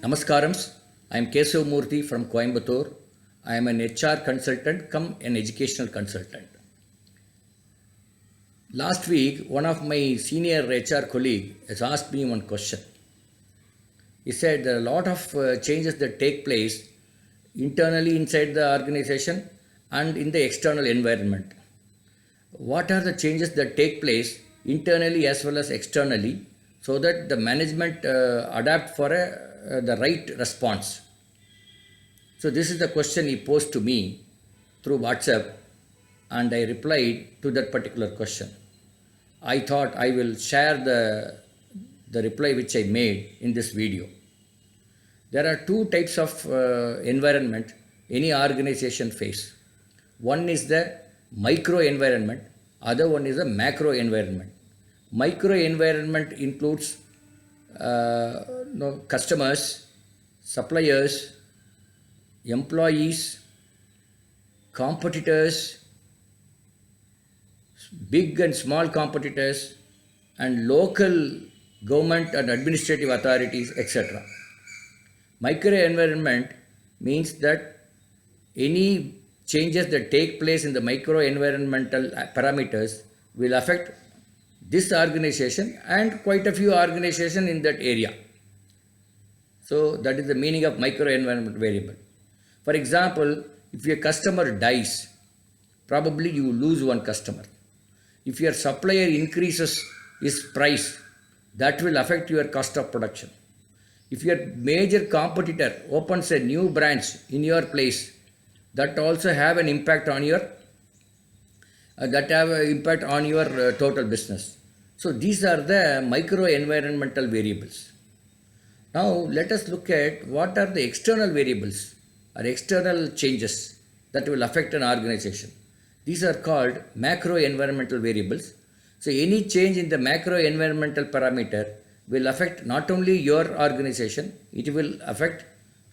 Namaskarams. I am Kesav Murthy from Coimbatore. I am an HR consultant come an educational consultant. Last week, one of my senior HR colleague has asked me one question. He said there are a lot of changes that take place internally inside the organization and in the external environment. What are the changes that take place internally as well as externally so that the management adapt for the right response? So this is the question he posed to me through WhatsApp, and I replied to that particular question. I thought I will share the reply which I made in this video. There are two types of environment any organization face. One is the micro environment, other one is the macro environment. Micro environment includes customers, suppliers, employees, competitors, big and small competitors, and local government and administrative authorities, etc. Micro environment means that any changes that take place in the micro environmental parameters will affect this organization and quite a few organizations in that area. So that is the meaning of micro environment variable. For example, if your customer dies, probably you lose one customer. If your supplier increases his price, that will affect your cost of production. If your major competitor opens a new branch in your place, that also have an impact on your total business. So these are the micro environmental variables. Now let us look at what are the external variables or external changes that will affect an organization. These are called macro environmental variables. So any change in the macro environmental parameter will affect not only your organization, it will affect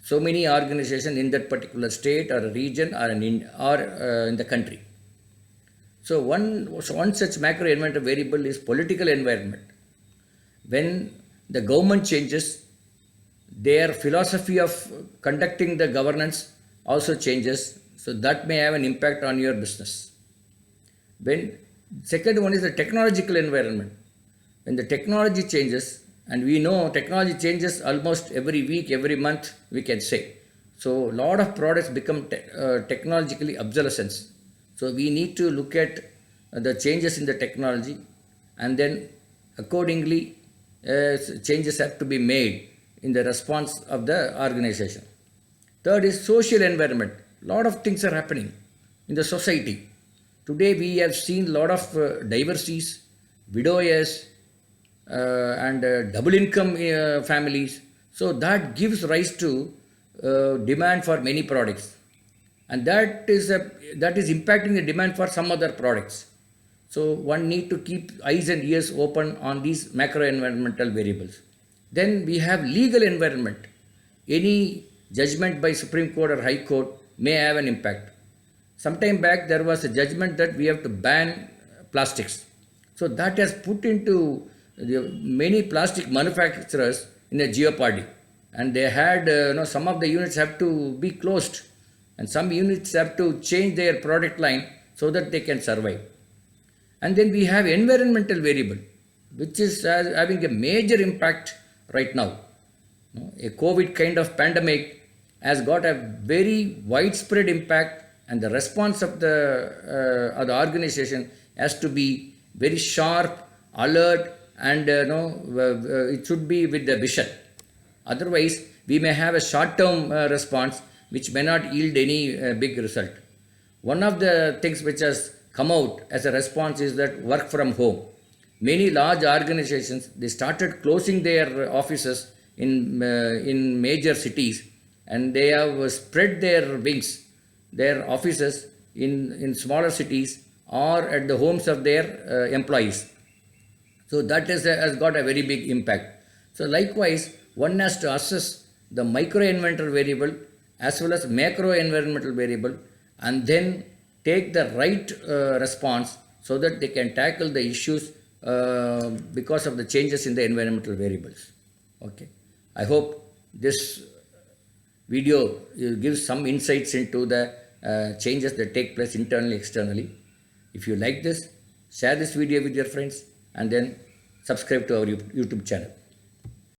so many organizations in that particular state or region or in the country. So one such macro environmental variable is political environment. When the government changes, their philosophy of conducting the governance also changes, so that may have an impact on your business. When second one is the technological environment. When the technology changes, and we know technology changes almost every week, every month, we can say. So a lot of products become technologically obsolescence. So we need to look at the changes in the technology, and then accordingly changes have to be made in the response of the organization. Third is social environment. A lot of things are happening in the society. Today we have seen a lot of divorcees, widowers, and double income families. So that gives rise to demand for many products, and that is impacting the demand for some other products. So one need to keep eyes and ears open on these macro environmental variables. Then we have legal environment. Any judgment by Supreme Court or High Court may have an impact. Sometime back there was a judgment that we have to ban plastics. So that has put into many plastic manufacturers in a jeopardy, and they had some of the units have to be closed, and some units have to change their product line so that they can survive. And then we have environmental variable, which is having a major impact right now. A COVID kind of pandemic has got a very widespread impact, and the response of the organization has to be very sharp, alert, and it should be with the vision. Otherwise, we may have a short-term response which may not yield any big result. One of the things which has come out as a response is that work from home. Many large organizations, they started closing their offices in major cities, and they have spread their wings, their offices in smaller cities or at the homes of their employees. So that has got a very big impact. So likewise, one has to assess the micro environmental variable as well as macro environmental variable, and then take the right response so that they can tackle the issues because of the changes in the environmental variables. Okay. I hope this video gives some insights into the changes that take place internally, externally. If you like this, share this video with your friends and then subscribe to our YouTube channel.